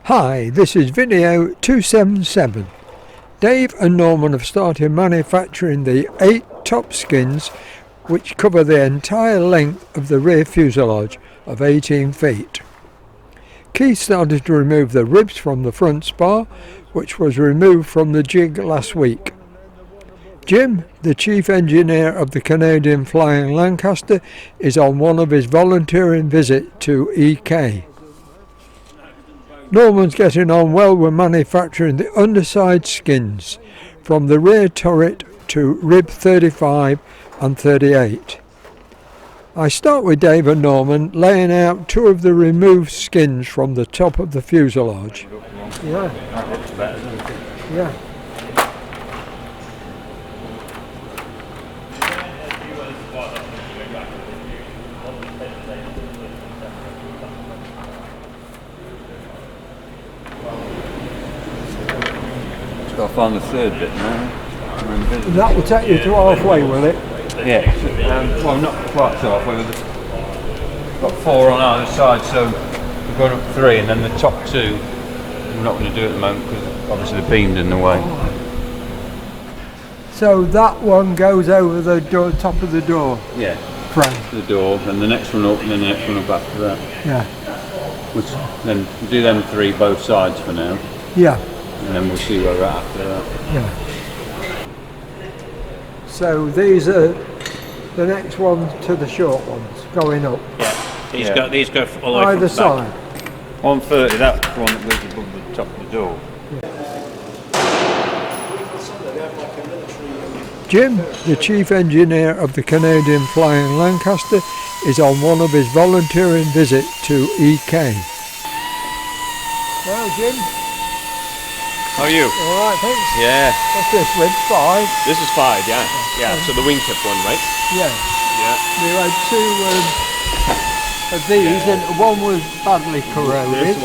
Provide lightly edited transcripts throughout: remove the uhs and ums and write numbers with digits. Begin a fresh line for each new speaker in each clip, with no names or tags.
Hi, this is video 277. Dave and Norman have started manufacturing the 8 top skins which cover the entire length of the rear fuselage of 18 feet. Keith started to remove the ribs from the front spar, which was removed from the jig last week. Jim, the chief engineer of the Canadian Flying Lancaster, is on one of his volunteering visits to EK. Norman's getting on well with manufacturing the underside skins from the rear turret to rib 35 and 38. I start with Dave and Norman laying out 2 of the removed skins from the top of the fuselage. Yeah.
That looks better, doesn't it?
Yeah.
Got to find the third bit now.
That will take you to halfway, will it?
Yeah, well not quite to halfway, we've got 4 on either side, so we've got up 3 and then the top 2 we're not going to do at the moment because obviously the beam's in the way.
So that one goes over the door, top of the door?
Yeah.
Frame.
The door, and the next one up and then the next one up after that.
Yeah.
Which, then we'll do them 3 both sides for now.
Yeah.
And then we'll see where we're at after that.
Yeah. So these are the next ones to the short ones going up.
Yeah, these go all the way
either
from the
side.
back. 130, that's the one that goes above the top of the door.
Jim, the chief engineer of the Canadian Flying Lancaster, is on one of his volunteering visits to EK. Hello, Jim.
How are you?
All right, thanks.
Yeah.
What's this with? 5?
This is 5, yeah. Yeah, so the wingtip one, right?
Yeah.
Yeah.
We had 2 of these, and one was badly corroded.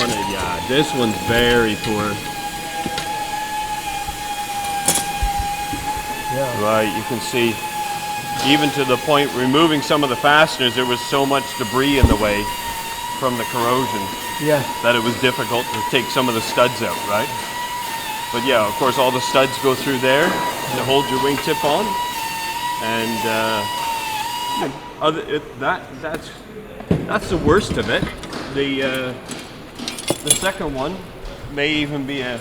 This one's very poor.
Yeah.
Right, you can see, even to the point removing some of the fasteners, there was so much debris in the way from the corrosion that it was difficult to take some of the studs out, right? But yeah, of course, all the studs go through there to hold your wingtip on, and that's the worst of it. The second one may even be a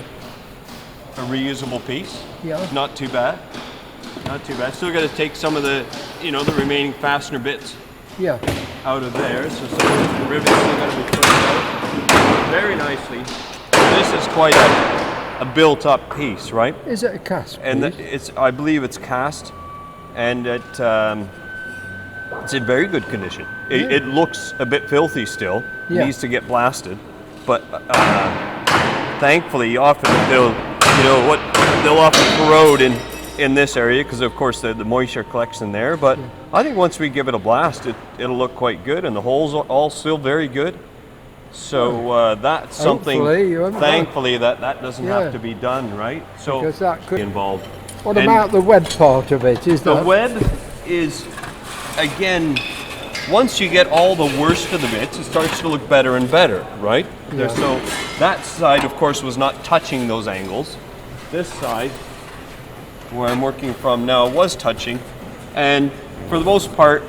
reusable piece.
Yeah.
Not too bad. Not too bad. Still got to take some of the, the remaining fastener bits out of there. So some of the rivets still got to be put out very nicely. This is quite a built-up piece, right?
Is it a cast piece?
And I believe it's cast, and it's in very good condition. It looks a bit filthy still. It needs to get blasted, but thankfully, often they'll often corrode in this area because, of course, the moisture collects in there. But I think once we give it a blast, it'll look quite good, and the holes are all still very good. So that's something. Thankfully, that doesn't have to be done, right? So
because that could
be involved.
What about the web part of it?
The web is, again, once you get all the worst of the bits, it starts to look better and better, right?
Yeah.
So that side, of course, was not touching those angles. This side, where I'm working from now, was touching, and for the most part,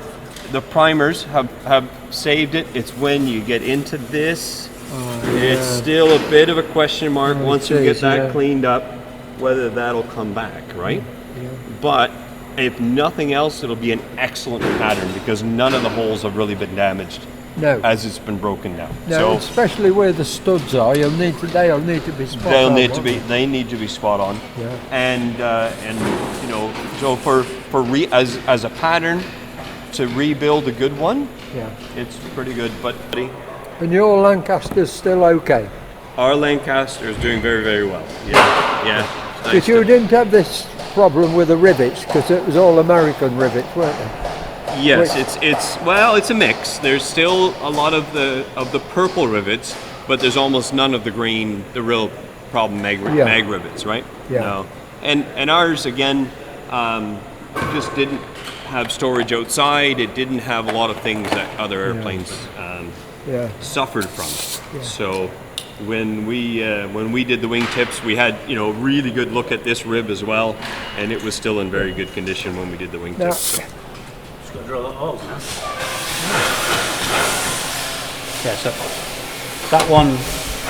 the primers have saved it. It's when you get into this, it's still a bit of a question mark once you get that cleaned up, whether that'll come back, right?
Yeah.
But if nothing else, it'll be an excellent pattern because none of the holes have really been damaged as it's been broken down.
No,
so
especially where the studs are, they'll need to be spot on.
They need to be spot on.
Yeah.
And so as a pattern to rebuild a good one, it's pretty good. But
and your Lancaster's still okay?
Our Lancaster is doing very, very well. Yeah.
Because you didn't have this problem with the rivets, because it was all American rivets, weren't they?
Yes, it's a mix. There's still a lot of the purple rivets, but there's almost none of the green, the real problem mag rivets, right?
Yeah.
No. And ours again just didn't have storage outside. It didn't have a lot of things that other airplanes suffered from.
Yeah.
So when we did the wingtips, we had really good look at this rib as well, and it was still in very good condition when we did the wingtips.
Now,
So.
Just got to drill that hole now. Yeah, so that one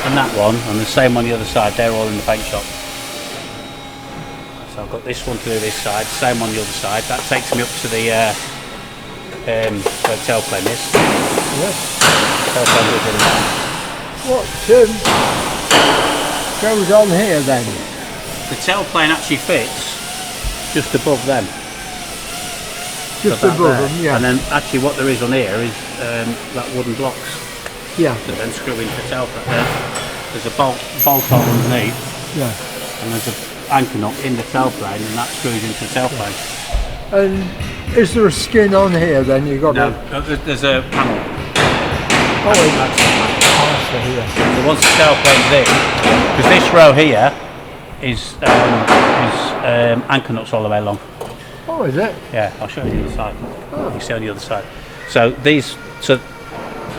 and the same on the other side, they're all in the paint shop. So I've got this one to do this side, same on the other side. That takes me up to the where the tailplane is.
yes.
Tailplane goes in there.
What goes on here then?
The tailplane actually fits just above them.
Just
So that
above
there.
them, yeah.
And then actually what there is on here is that wooden blocks
Yeah,
that then screw into the tailplane. There's a bolt hole underneath,
yeah.
and there's an anchor nut in the tailplane, and that screws into the tailplane.
And is there a skin on here then? You got
No,
to.
there's a panel.
Oh,
That's the panel.
I see, yeah.
So once the tailplane's in, because this row here is anchor nuts all the way along.
Oh, is it?
Yeah, I'll show you the other side. You can see on the other side. So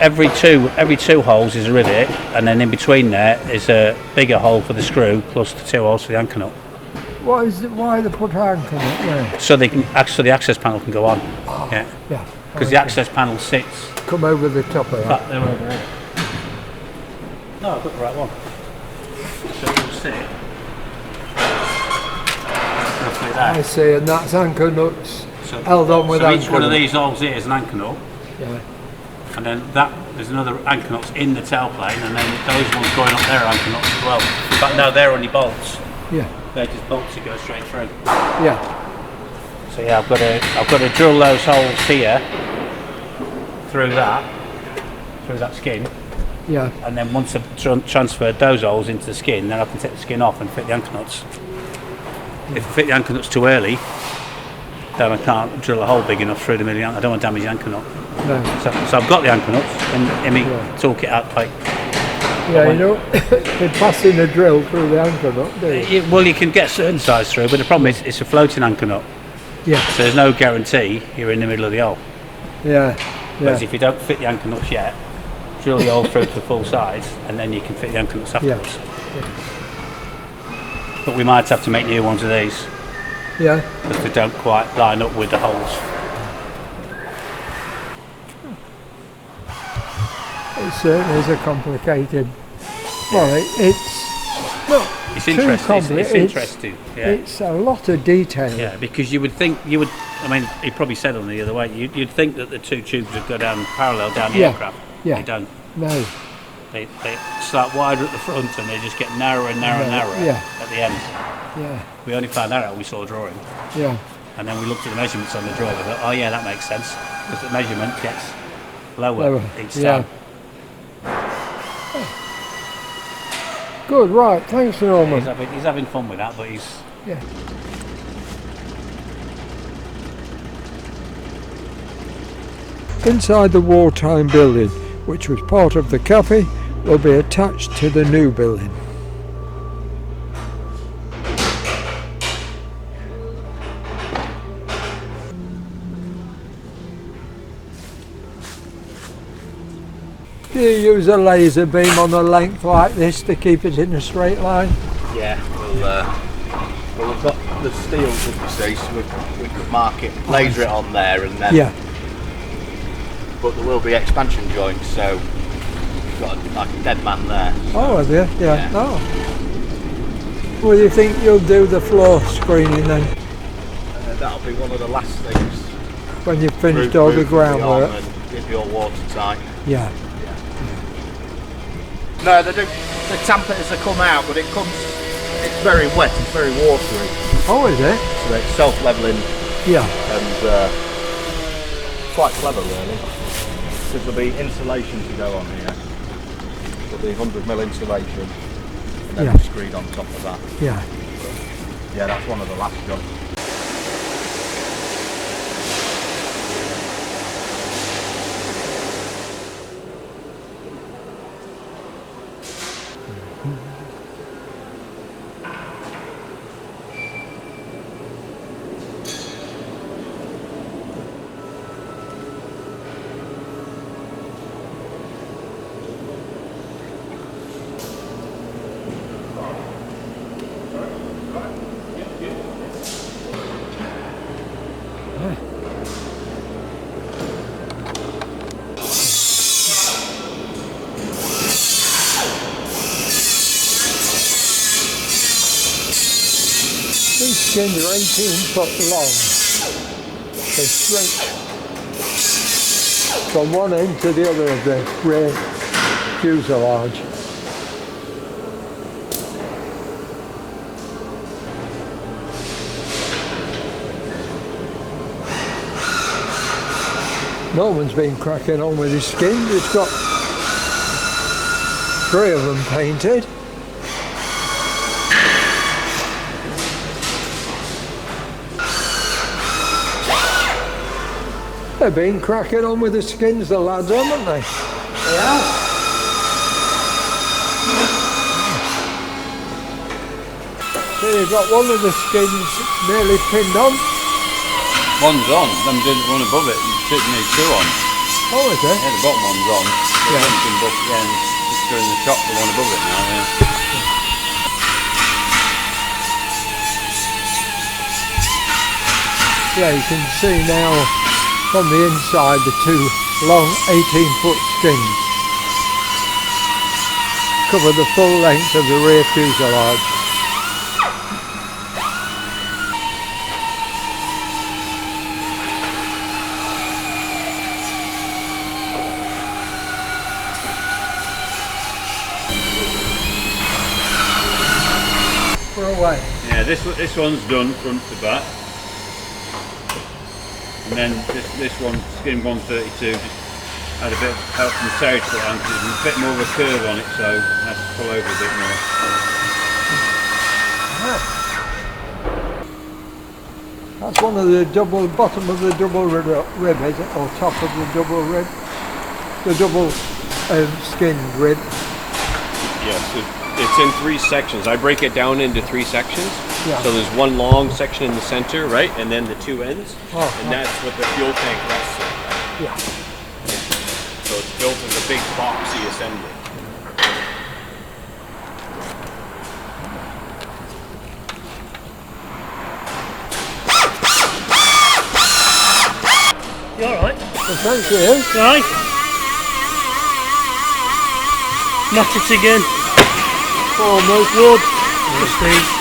every two holes is a rivet, and then in between there is a bigger hole for the screw plus the 2 holes for the anchor nut.
Why they put anchor on it there?
So the access panel can go on. Yeah,
Yeah.
because the access panel sits
Come over the top of that.
back there over here. No, I've got the right one. So it will sit roughly there.
I see, and that's anchor nuts
So,
held on with
so
anchor
each one of
nuts.
these holes here is an anchor nut,
Yeah.
and then there's another anchor nuts in the tailplane, and then those ones going up there are anchor nuts as well. But no, they're only bolts.
Yeah.
They're just bolts that go straight through.
Yeah.
So yeah, I've got to drill those holes here through that skin,
Yeah.
and then once I've transferred those holes into the skin, then I can take the skin off and fit the anchor nuts. If I fit the anchor nuts too early, then I can't drill a hole big enough through the middle. I don't want to damage the anchor nut.
No.
So I've got the anchor nuts in my toolkit out pipe.
Yeah, you know, you're passing a drill through the anchor nut, do you?
Well, you can get certain size through, but the problem is it's a floating anchor nut,
Yeah.
so there's no guarantee you're in the middle of the hole.
Yeah.
Whereas
Yeah.
if you don't fit the anchor nuts yet, drill the hole through to the full size, and then you can fit the anchor nuts afterwards. But we might have to make new ones of these
Yeah.
because they don't quite line up with the holes.
It certainly is a complicated. Well, it's not
It's
too
interesting.
complicated.
It's interesting. Yeah.
It's a lot of detail.
Yeah, because you would, I mean, he probably said on the other way, you'd think that the two tubes would go down parallel down the
Yeah,
aircraft.
yeah.
They don't.
No.
They start wider at the front and they just get narrower and narrower and
No,
narrower
yeah.
at the end.
Yeah.
We only found that out when we saw a drawing.
Yeah.
And then we looked at the measurements on the drawing and thought, oh yeah, that makes sense. Because the measurement gets lower each
Yeah.
time.
Good. Right. Thanks, Norman.
He's having fun with that, but he's...
Yeah. Inside the wartime building, which was part of the cafe, will be attached to the new building. Do you use a laser beam on a length like this to keep it in a straight line?
Yeah, well, we've got the steels that you see, so we could mark it, laser it on there, and then.
Yeah.
But there will be expansion joints, so you've got like a dead man there.
Oh, have you? Yeah.
Yeah.
Oh. Well, you think you'll do the floor screening then
That'll be one of the last things.
when you've finished all the groundwork?
It'll be all watertight.
Yeah.
No, they tamp it as they come out, but it's very wet, it's very watery,
Oh, is it?
so it's self-leveling
Yeah.
and quite clever really, because there'll be insulation to go on here. There'll be 100mm insulation, and then
Yeah.
the screed on top of that.
Yeah.
Yeah, that's one of the last jobs.
These skins are 18 foot long. They stretch from one end to the other of the rear fuselage. Norman's been cracking on with his skins. It's got 3 of them painted. They've been cracking on with the skins, the lads, haven't they?
Yeah.
So you've got one of the skins nearly pinned on.
One's on, then did one above it, you need 2 on.
Oh, is it?
Yeah, the bottom one's on.
Yeah.
And just doing the top, the one above it now, yeah.
Yeah, you can see now from the inside the 2 long 18-foot skins cover the full length of the rear fuselage. We're away.
Yeah, this one's done front to back. And then this one, skin 132, just had a bit of help from the carriage foot on because there's a bit more of a curve on it, so it has to pull over a bit more.
That's one of the bottom of the double rib, is it? Or top of the double rib? The double skinned rib.
Yes, it's in 3 sections. I break it down into 3 sections.
Yeah.
So there's one long section in the center, right? And then the 2 ends.
Oh,
and that's what the fuel tank rests on.
Yeah.
So it's built as a big boxy assembly.
You alright?
Well, thank you.
Right. Not it again.
Almost.
Wood. Just these.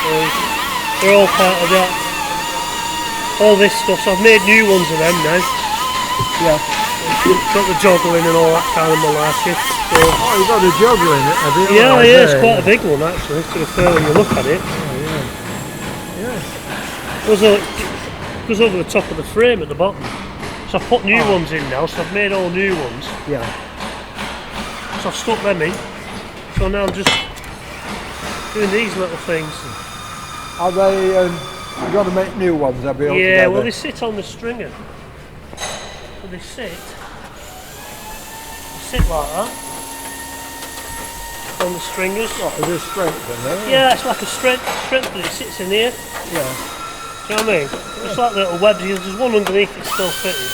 They're all part of that. All this stuff. So I've made new ones of them now.
Yeah.
Got the juggling and all that kind of malarkey. So,
Oh, you've got a jogger in it, have you?
yeah,
Oh,
yeah, it's
there.
quite a big one actually. To be fair, when you look at it, goes over the top of the frame at the bottom. So I've put new ones in now. So I've made all new ones.
Yeah.
So I've stuck them in. So now I'm just doing these little things.
Are they, you've got to make new ones, have you?
Yeah,
altogether?
well they sit on the stringer. So they sit like that on the stringers.
What, is there strength in there?
Yeah, it's like a strength, but it sits in here.
Yeah.
Do you know what I mean? It's like little webs. There's one underneath it's still fitted.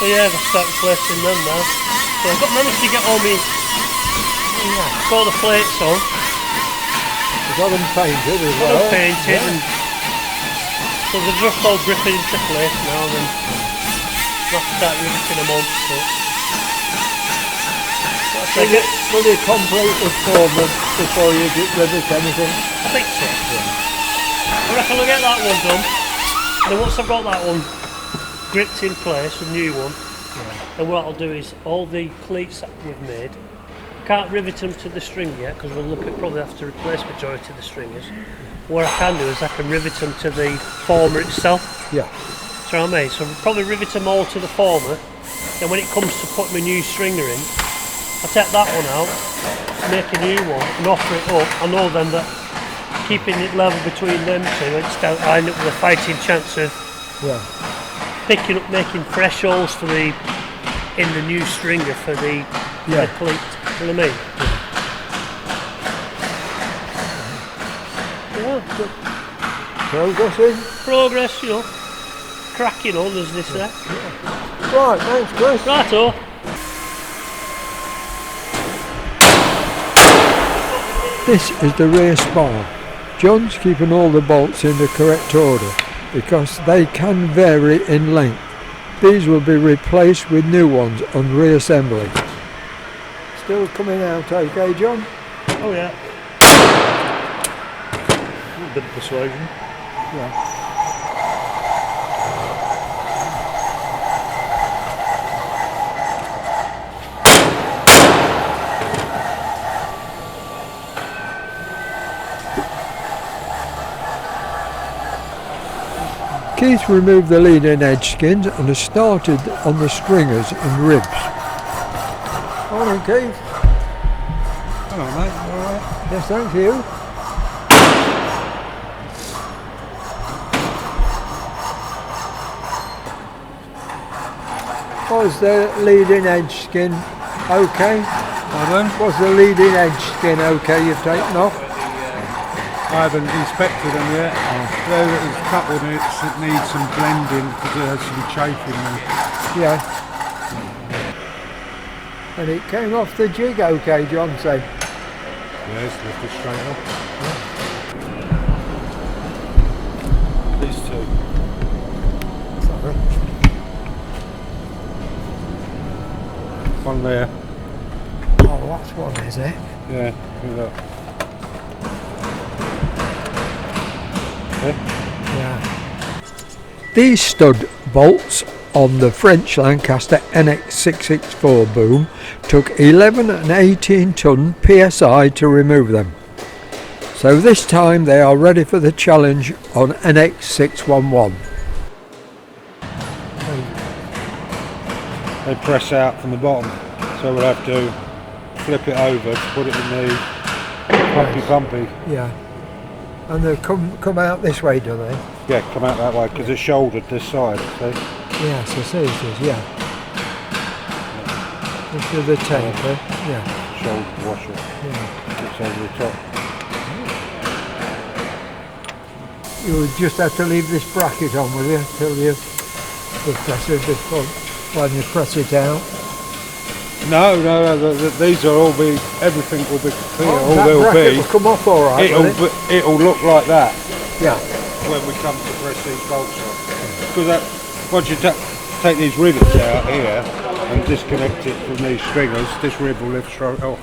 So yeah, I've got to start replacing them now. So I've managed to get all all the plates on.
You've got them painted as
Got
well.
them painted, and so they're just all gripping into place now. Then I'll have to start riveting them on. So
Will you complete the form before you rivet anything?
I think so. I reckon I'll get that one done. And then once I've got that one gripped in place, a new one, then what I'll do is all the cleats that we've made, can't rivet them to the string yet because we'll probably have to replace majority of the stringers. What I can do is I can rivet them to the former itself.
Yeah.
Do you know what I mean? So I'll probably rivet them all to the former. Then when it comes to putting my new stringer in, I take that one out, make a new one and offer it up. I know then that keeping it level between them two, I end up with a fighting chance of picking up, making fresh holes for in the new stringer for the cleat. You know what I mean? Yeah.
Progressing?
Progress, you know. Cracking on, as they say.
Right, thanks Chris.
Righto.
This is the rear spar. John's keeping all the bolts in the correct order because they can vary in length. These will be replaced with new ones on reassembly. Still coming out okay, John?
Oh yeah. A bit of persuasion.
Yeah. Keith removed the leading edge skins and has started on the stringers and ribs. Morning, Keith.
Hello, mate. All right.
Yes, thank you. Was the leading edge skin okay?
Pardon?
Was the leading edge skin okay you've taken off?
I haven't inspected them yet. There is a couple that need some blending because there's some chafing there.
Yeah. And it came off the jig okay, John said.
Yeah, it's lifted straight off. These two.
Sorry.
One there.
Oh, that's one, is it?
Yeah, look.
Yeah. These stud bolts on the French Lancaster NX611 boom took 11 and 18 ton PSI to remove them. So this time they are ready for the challenge on NX611.
They press out from the bottom, so we'll have to flip it over to put it in the pumpy.
Yeah. And they come out this way, do they?
Yeah, come out that way because it's shouldered this side, see?
Yes, I see it is, yeah. This is the taper, yeah.
Shouldered washer.
Yeah.
It's over the top.
You would just have to leave this bracket on, will you, till you press it before, when you press it out.
No, these will all be, everything will be clear, all
that
they'll
bracket
be.
will come off all right, will it?
It'll look like that
Yeah.
when we come to press these bolts on. Because once you take these rivets out here and disconnect it from these stringers, this rib will lift straight off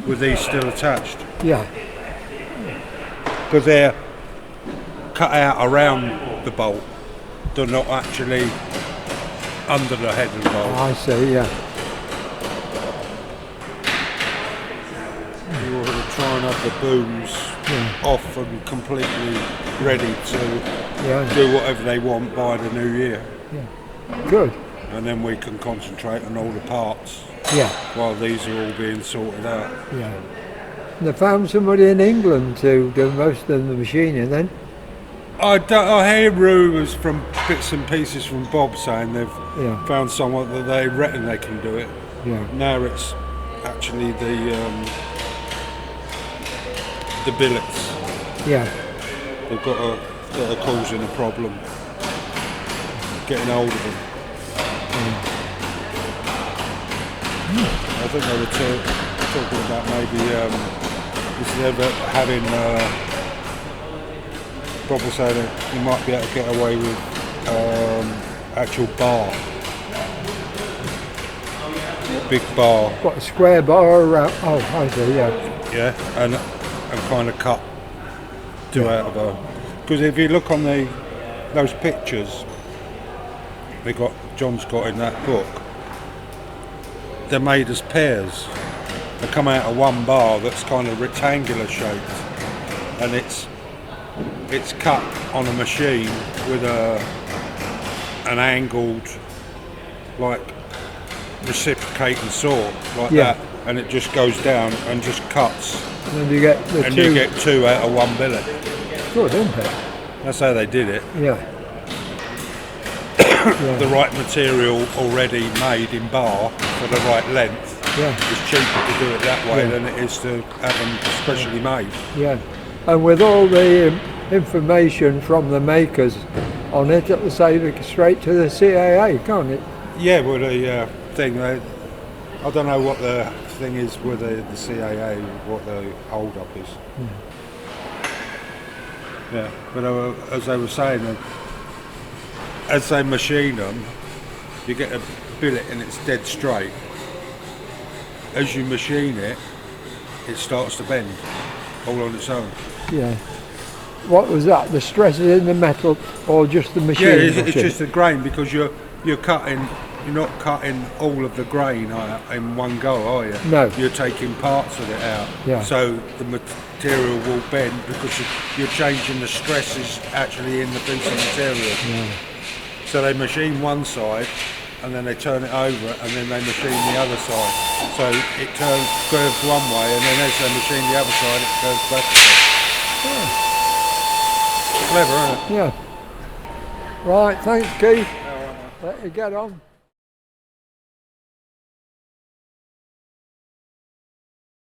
with these still attached.
Yeah.
Because they're cut out around the bolt, they're not actually under the head of the bolt.
I see, yeah.
You want to try and have the booms off and completely ready to do whatever they want by the new year.
Yeah. Good.
And then we can concentrate on all the parts
Yeah.
while these are all being sorted out.
Yeah. They found somebody in England to do most of the machining then?
I hear rumours from bits and pieces from Bob saying they've found someone that they reckon they can do it.
Yeah.
Now it's actually the billets.
Yeah.
They've got that are causing a problem. Getting hold of them. I think they were talking about maybe instead of having Bob was saying that you might be able to get away with actual bar. Big bar.
What, a square bar around? Oh, I see, yeah.
Yeah, and kind of cut out of a. Because if you look on those pictures, John's got in that book, they're made as pairs. They come out of one bar that's kind of rectangular shaped, and it's cut on a machine with an angled, like reciprocating saw, like that, and it just goes down and just cuts.
And then you get the two.
You get two out of one billet.
Good, isn't it?
That's how they did it.
Yeah.
The right material already made in bar for the right length.
Yeah.
It's cheaper to do it that way than it is to have them specially made.
Yeah. And with all the information from the makers on it, it'll save it straight to the CAA, can't it?
Yeah, well the thing, I don't know what the thing is with the CAA, what the hold up is. Yeah, but as they were saying, as they machine them, you get a billet and it's dead straight. As you machine it, it starts to bend all on its own.
Yeah. What was that? The stresses in the metal, or just the machine?
Yeah, it's just the grain, because you're not cutting all of the grain out in one go, are you?
No.
You're taking parts of it out.
Yeah.
So the material will bend because you're changing the stresses actually in the piece of material.
Yeah.
So they machine one side, and then they turn it over, and then they machine the other side. So it curves one way, and then as they machine the other side, it curves back again. Clever, isn't it?
Yeah. Right, thanks, Keith. Let you get on.